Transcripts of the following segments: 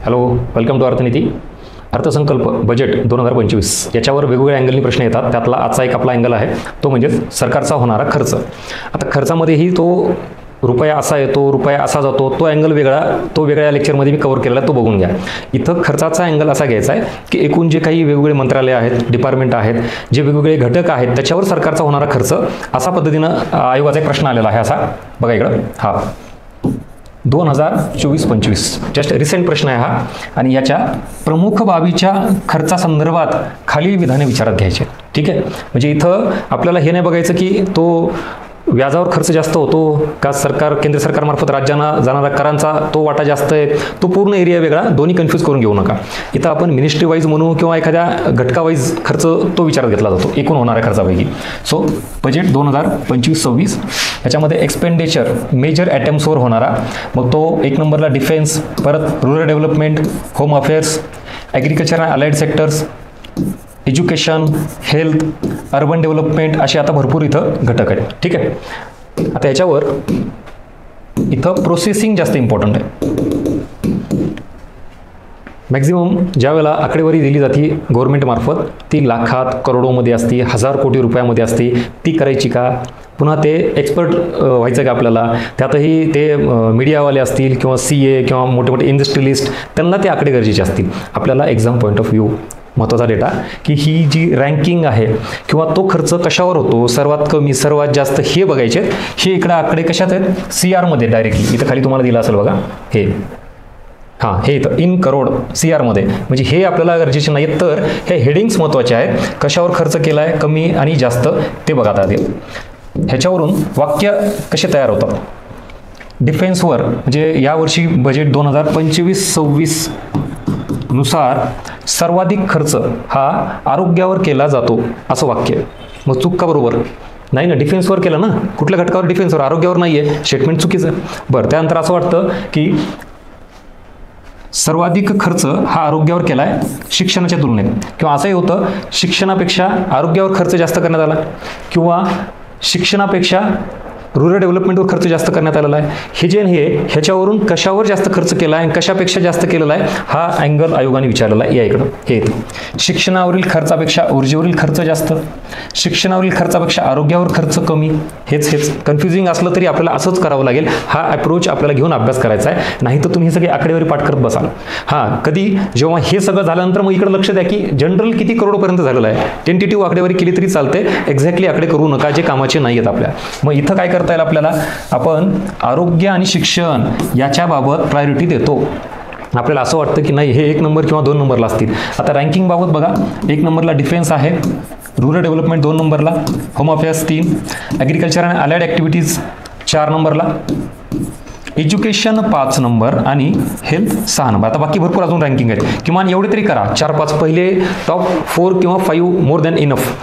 Hello, welcome to अर्थनीती. अर्थसंकल्प budget 2025 याच्यावर वेगवेगळ्या अँगलनी प्रश्न येतात. त्यातला आजचा एक आपला अँगल आहे तो म्हणजे सरकारचा होणारा खर्च. आता खर्चामध्येही तो रुपया असा येतो, रुपया असा जातो, तो अँगल वेगळा, तो वेगळ्या लेक्चरमध्ये मी कव्हर केलेला आहे, तो बघून घ्या. इथं खर्चाचा अँगल असा घ्यायचा आहे की एकूण जे काही वेगवेगळे मंत्रालय आहेत, डिपार्टमेंट आहेत, जे वेगवेगळे घटक आहेत त्याच्यावर सरकारचा होणारा खर्च असा पद्धतीनं आयोगाचा एक प्रश्न आलेला आहे. असा बघा इकडं, हा 2024-25 जस्ट रिसेंट प्रश्न आहे हा. आणि याच्या प्रमुख बाबीच्या खर्चासंदर्भात खालील विधाने विचारात घ्यायचे. ठीक आहे, म्हणजे इथं आपल्याला हे नाही बघायचं की तो व्याजावर खर्च जास्त होतो का केंद्र सरकारमार्फत राज्यांना जाणारा करांचा तो वाटा जास्त आहे, तो पूर्ण एरिया वेगळा, दोन्ही कन्फ्यूज करून घेऊ नका. इथं आपण मिनिस्ट्री वाईज म्हणू किंवा एखाद्या घटकावाईज खर्च तो विचारात घेतला जातो एकूण होणाऱ्या खर्चापैकी. सो बजेट 2025-26 याच्यामध्ये एक्सपेंडिचर मेजर आयटम्सवर होणारा, मग तो एक नंबरला डिफेन्स, परत rural development, home affairs, agriculture and allied sectors, education, health, urban development असे आता भरपूर इथं घटक आहेत. ठीक आहे, आता याच्यावर इथं प्रोसेसिंग जास्त इम्पॉर्टंट आहे. मॅक्झिमम ज्या वेळेला आकडेवारी दिली जाते गव्हर्नमेंटमार्फत ती लाखात करोडोमध्ये असते, 1000 कोटी रुपयामध्ये असते. ती करायची का? पुन्हा ते एक्सपर्ट व्हायचं का आपल्याला? त्यातही ते मीडियावाले असतील किंवा CA किंवा मोठे मोठे इंडस्ट्रियलिस्ट, त्यांना ते आकडे गरजेचे असतील. आपल्याला एक्झाम पॉईंट ऑफ व्ह्यू महत्त्वाचा डेटा की ही जी रँकिंग आहे किंवा तो खर्च कशावर होतो, सर्वात कमी सर्वात जास्त, हे बघायचे. हे इकडे आकडे कशात आहेत? CR डायरेक्टली इथं खाली तुम्हाला दिलं असेल बघा, हे हां, हे इथं इन करोड CR म्हणजे हे आपल्याला गरजेचे नाही. तर हे हेडिंग्स महत्त्वाचे आहेत. कशावर खर्च केला आहे, कमी आणि जास्त, ते बघा. आता ह्याच्यावरून वाक्य कसे तयार होतात. डिफेन्सवर म्हणजे यावर्षी बजेट 2025-26 नुसार सर्वाधिक खर्च हा आरोग्यावर केला जातो असं वाक्य. मग चूक का? बरोबर नाही ना, डिफेन्सवर केलं ना. कुठल्या घटकावर? डिफेन्सवर, आरोग्यावर नाही आहे. स्टेटमेंट चुकीचं. बरं, त्यानंतर असं वाटतं की सर्वाधिक खर्च हा आरोग्यावर केला आहे शिक्षणाच्या तुलनेत, किंवा असंही होतं शिक्षणापेक्षा आरोग्यावर खर्च जास्त करण्यात आला, किंवा शिक्षणापेक्षा रूरल डेव्हलपमेंटवर खर्च जास्त करण्यात आलेला आहे. हे जे हे ह्याच्यावरून कशावर जास्त खर्च केला आहे आणि कशापेक्षा जास्त केलेला आहे हा अँगल आयोगाने विचारलेला आहे. या इकडं हे येतं. शिक्षणावरील खर्चापेक्षा ऊर्जेवरील खर्च जास्त, शिक्षणावरील खर्चापेक्षा आरोग्यावर खर्च कमी. हेच कन्फ्युजिंग असलं तरी आपल्याला असंच करावं लागेल. हा अप्रोच आपल्याला घेऊन अभ्यास करायचा आहे. नाही तर तुम्ही हे सगळे आकडेवारी पाठ करत बसाल. हां, कधी जेव्हा हे सगळं झाल्यानंतर मग इकडे लक्ष द्या की जनरल किती करोडपर्यंत झालेलं आहे. टेंटेटिव्ह आकडेवारी केली तरी चालते, एक्झॅक्टली आकडे करू नका जे कामाचे नाही आहेत आपल्या. मग इथं काय करता येईल आपल्याला? आपण आरोग्य आणि शिक्षण याच्या बाबत प्रायोरिटी देतो. आपल्याला असं वाटतं की नाही हे 1 नंबर किंवा 2 नंबरला असतील. आता रँकिंग बाबत बघा, 1 नंबरला डिफेन्स आहे, रूरल डेव्हलपमेंट 2 नंबरला, home affairs 3, agriculture and allied activities 4 नंबरला, एज्युकेशन 5 नंबर आणि हेल्थ 6 नंबर. आता बाकी भरपूर अजून रँकिंग आहेत. किमान एवढे तरी करा, 4-5 पहिले टॉप 4 किंवा 5 मोर दॅन इनफ.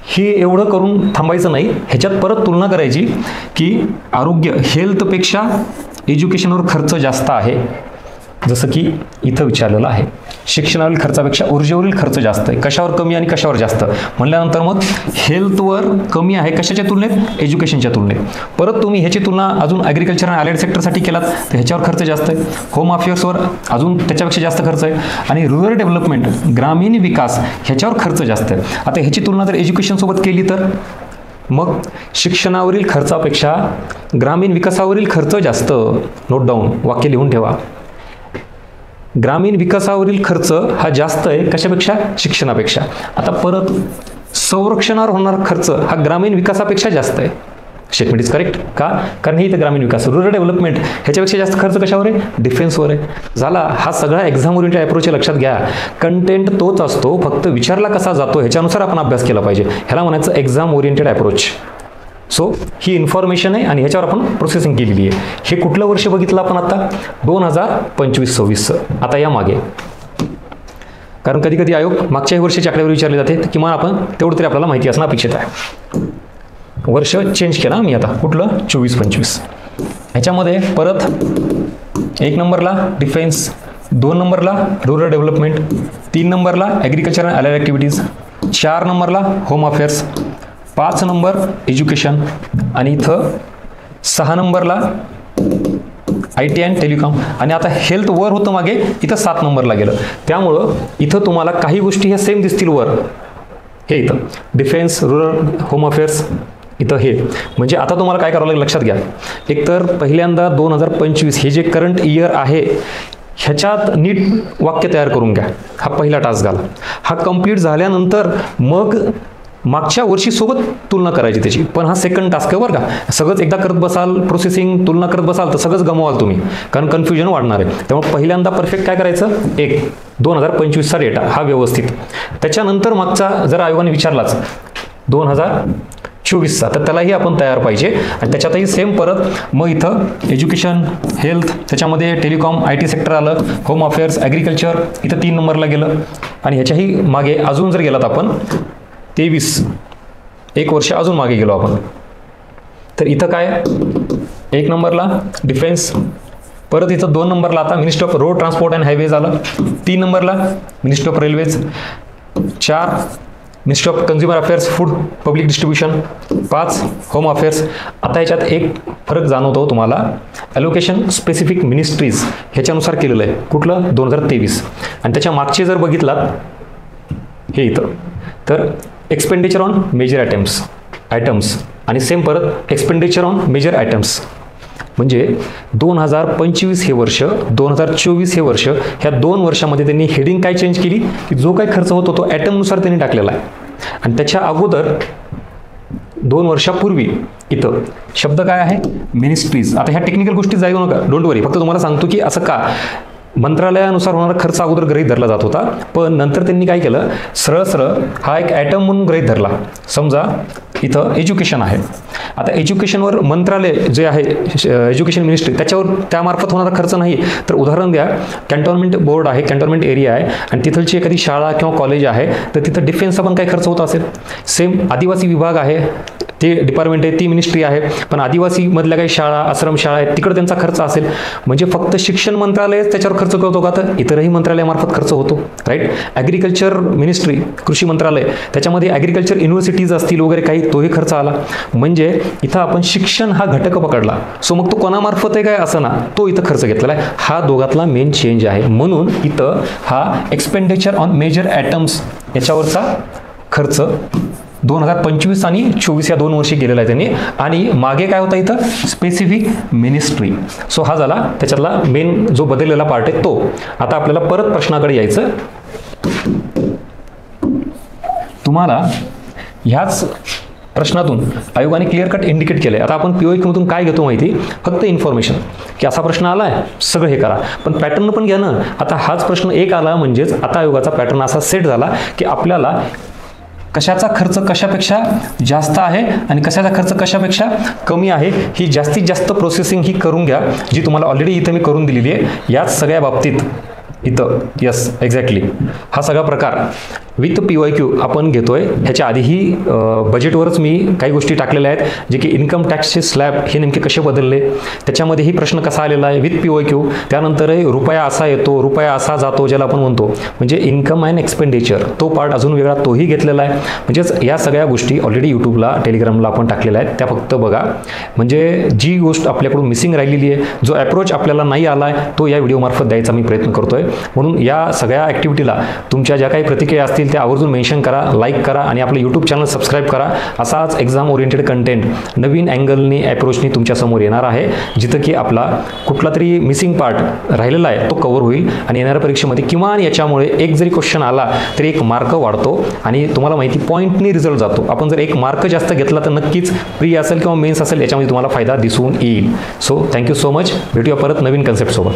हे एवढं करून थांबायचं नाही. ह्याच्यात परत तुलना करायची की आरोग्य हेल्थपेक्षा एज्युकेशनवर खर्च जास्त आहे, जसं की इथं विचारलेलं आहे. शिक्षणावरील खर्चापेक्षा ऊर्जेवरील खर्च जास्त आहे. कशावर कमी आणि कशावर जास्त म्हणल्यानंतर मग हेल्थवर कमी आहे कशाच्या तुलनेत? एज्युकेशनच्या तुलनेत. परत तुम्ही ह्याची तुलना अजून ॲग्रिकल्चर आणि अलाइड सेक्टरसाठी केलात तर ह्याच्यावर खर्च जास्त आहे. होम अफेअर्सवर अजून त्याच्यापेक्षा जास्त खर्च आहे. आणि रूरल डेव्हलपमेंट ग्रामीण विकास ह्याच्यावर खर्च जास्त आहे. आता ह्याची तुलना जर एज्युकेशनसोबत केली तर मग शिक्षणावरील खर्चापेक्षा ग्रामीण विकासावरील खर्च जास्त. नोट डाऊन, वाक्य लिहून ठेवा. ग्रामीण विकासावरील खर्च हा जास्त आहे कशापेक्षा? शिक्षणापेक्षा. आता परत संरक्षणावर होणारा खर्च हा ग्रामीण विकासापेक्षा जास्त आहे. Statement is correct. का? कारण हे इथं ग्रामीण विकास, रूरल डेव्हलपमेंट ह्याच्यापेक्षा जास्त खर्च कशावर आहे? डिफेन्सवर आहे. झाला. हा सगळा एक्झाम ओरिएंटेड अप्रोच लक्षात घ्या. कंटेंट तोच असतो, फक्त विचारला कसा जातो ह्याच्यानुसार आपण अभ्यास केला पाहिजे. ह्याला म्हणायचं एक्झाम ओरिएंटेड अप्रोच. सो ही इन्फॉर्मेशन आहे आणि ह्याच्यावर आपण प्रोसेसिंग केलेली आहे. हे कुठलं वर्ष बघितलं आपण आता? 2025-26. आता या मागे, कारण कधी कधी आयोग मागच्याही वर्षाची आकडेवारी विचारली जाते, तर किमान आपण तेवढं तरी आपल्याला माहिती असणं अपेक्षित आहे. वर्ष चेंज केला मी आता, कुठलं? 24-25. ह्याच्यामध्ये परत 1 नंबरला डिफेन्स, 2 नंबरला रूरल डेव्हलपमेंट, 3 नंबरला ॲग्रिकल्चर अँड अलाइड ॲक्टिव्हिटीज, 4 नंबरला होम अफेअर्स, 5 नंबर एज्युकेशन आणि इथं 6 नंबरला IT अँड टेलिकॉम, आणि आता हेल्थ वर होतं मागे, इथं 7 नंबरला गेलं. त्यामुळं इथं तुम्हाला काही गोष्टी ह्या सेम दिसतील वर, हे इथं डिफेन्स, रूरल, होम अफेअर्स, इथं हे. म्हणजे आता तुम्हाला काय करावं लागेल लक्षात घ्या. एकतर पहिल्यांदा 2025 हे जे करंट इयर आहे ह्याच्यात नीट वाक्य तयार करून घ्या. हा पहिला टास्क झाला. हा कंप्लीट झाल्यानंतर मग मागच्या वर्षीसोबत तुलना करायची त्याची. पण हा सेकंड टास्क आहे बरं का. सगळंच एकदा करत बसाल, प्रोसेसिंग तुलना करत बसाल तर सगळंच गमवाल तुम्ही, कारण कन्फ्युजन वाढणार आहे. त्यामुळे पहिल्यांदा परफेक्ट काय करायचं, 2025चा डेटा हा व्यवस्थित. त्याच्यानंतर मागचा जर आयोगाने विचारलाच 2024चा, तर त्यालाही आपण तयार पाहिजे. आणि त्याच्यातही सेम परत मग इथं एज्युकेशन, हेल्थ, त्याच्यामध्ये टेलिकॉम, IT सेक्टर आलं, होम अफेअर्स, ॲग्रिकल्चर इथं 3 नंबरला गेलं. आणि ह्याच्याही मागे अजून जर गेलात आपण 23, 1 वर्ष अजून मागे गेलो आपण, तर इथं काय 1 नंबरला डिफेन्स, परत इथं 2 नंबरला आता ministry of road transport and highways आलं, 3 नंबरला ministry of railways, 4 ministry of consumer affairs, food public distribution, 5 home affairs. आता याच्यात एक फरक जाणवतो तुम्हाला, ॲलोकेशन स्पेसिफिक मिनिस्ट्रीज ह्याच्यानुसार केलेलं आहे. कुठलं 2023. आणि त्याच्या मागचे जर बघितलात हे इथं, तर एक्सपेंडिचर ऑन मेजर आयटम्स आणि सेम परत एक्सपेंडिचर ऑन मेजर आयटम्स. म्हणजे 2025 हे वर्ष, 2024 हे वर्ष, ह्या 2 वर्षामध्ये त्यांनी हेडिंग काय चेंज केली की जो काय खर्च होतो तो ॲटमनुसार त्यांनी टाकलेला आहे. आणि त्याच्या अगोदर 2 वर्षापूर्वी इथं शब्द काय आहे, मिनिस्ट्रीज. आता ह्या टेक्निकल गोष्टी जाऊ नका, डोंट वरी, फक्त तुम्हाला सांगतो की असं का मंत्रालयानुसार होणारा खर्च अगोदर गृहीत धरला जात होता, पण नंतर त्यांनी काय केलं, सरळ हा एक ॲटम म्हणून गृहीत धरला. समजा इथं एज्युकेशन आहे. आता एज्युकेशनवर मंत्रालय जे आहे एज्युकेशन मिनिस्ट्री, त्याच्यावर त्यामार्फत होणारा खर्च नाही. तर उदाहरण द्या, कॅन्टोन्मेंट बोर्ड आहे, कॅन्टोन्मेंट एरिया आहे आणि तिथलची एखादी शाळा किंवा कॉलेज आहे, तर तिथं डिफेन्सचा पण काही खर्च होत असेल. सेम आदिवासी विभाग आहे, ते डिपार्टमेंट आहे, ती मिनिस्ट्री आहे, पण आदिवासीमधल्या काही शाळा, आश्रमशाळा आहेत, तिकडे त्यांचा खर्च असेल. म्हणजे फक्त शिक्षण मंत्रालय त्याच्यावर खर्च करतो का, तर इतरही मंत्रालयामार्फत खर्च होतो, राईट. ॲग्रिकल्चर मिनिस्ट्री, कृषी मंत्रालय, त्याच्यामध्ये ॲग्रिकल्चर युनिव्हर्सिटीज असतील वगैरे काही, तोही खर्च आला. म्हणजे इथं आपण शिक्षण हा घटक पकडला. सो मग तो कोणामार्फत आहे काय असं ना, तो इथं खर्च घेतलेला आहे. हा दोघातला मेन चेंज आहे. म्हणून इथं हा एक्सपेंडिचर ऑन मेजर ॲटम्स याच्यावरचा खर्च 2025 आणि 24 या 2 वर्षी गेलेला आहे त्यांनी. आणि मागे काय होता इथं, स्पेसिफिक मिनिस्ट्री. सो हा झाला त्याच्यातला मेन जो बदललेला पार्ट आहे तो. आता आपल्याला परत प्रश्नाकडे यायचं. तुम्हाला ह्याच प्रश्नातून आयोगाने क्लिअर कट इंडिकेट केलं आहे. आता आपण POQ काय घेतो माहिती, फक्त इन्फॉर्मेशन की असा प्रश्न आला आहे, सगळं हे करा, पण पॅटर्न पण घ्या ना. आता हाच प्रश्न एक आला म्हणजेच आता आयोगाचा पॅटर्न असा सेट झाला की आपल्याला कशाचा खर्च कशापेक्षा जास्त आहे आणि कशाचा खर्च कशापेक्षा कमी आहे ही जास्तीत जास्त प्रोसेसिंग ही करून घ्या, जी तुम्हाला ऑलरेडी इथं मी करून दिलेली आहे. याच सगळ्या बाबतीत इथं यस एक्झॅक्टली हा सगळा प्रकार विथ POQ आपण घेतोय. ह्याच्या आधीही बजेटवरच मी काही गोष्टी टाकलेल्या आहेत, जे की इन्कम टॅक्सचे स्लॅब हे नेमके कसे बदलले, त्याच्यामध्येही प्रश्न कसा आलेला आहे विथ POQ. त्यानंतरही रुपया असा येतो, रुपया असा जातो, ज्याला आपण म्हणतो म्हणजे इन्कम अँड एक्सपेंडिचर, तो पार्ट अजून वेगळा तोही घेतलेला आहे. म्हणजेच या सगळ्या गोष्टी ऑलरेडी यूट्यूबला, टेलिग्रामला आपण टाकलेल्या आहेत, त्या फक्त बघा. म्हणजे जी गोष्ट आपल्याकडून मिसिंग राहिलेली आहे, जो अप्रोच आपल्याला नाही आला आहे, तो या व्हिडिओमार्फत द्यायचा मी प्रयत्न करतोय. म्हणून या सगळ्या ॲक्टिव्हिटीला तुमच्या ज्या काही प्रतिक्रिया असतील त्या आवर्जून मेन्शन करा, लाईक करा आणि आपलं यूट्यूब चॅनल सबस्क्राईब करा. असाच एक्झाम ओरिएंटेड कंटेंट नवीन अँगलनी, अप्रोचनी तुमच्यासमोर येणार आहे, जिथं की आपला कुठला तरी मिसिंग पार्ट राहिलेला आहे तो कव्हर होईल. आणि येणाऱ्या परीक्षेमध्ये किमान याच्यामुळे एक जरी क्वेश्चन आला तरी 1 मार्क वाढतो आणि तुम्हाला माहिती पॉईंटनी रिझल्ट जातो. आपण जर 1 मार्क जास्त घेतला तर नक्कीच प्री असेल किंवा मेन्स असेल याच्यामध्ये तुम्हाला फायदा दिसून येईल. So thank you so much. भेटूया परत नवीन कन्सेप्टसोबत.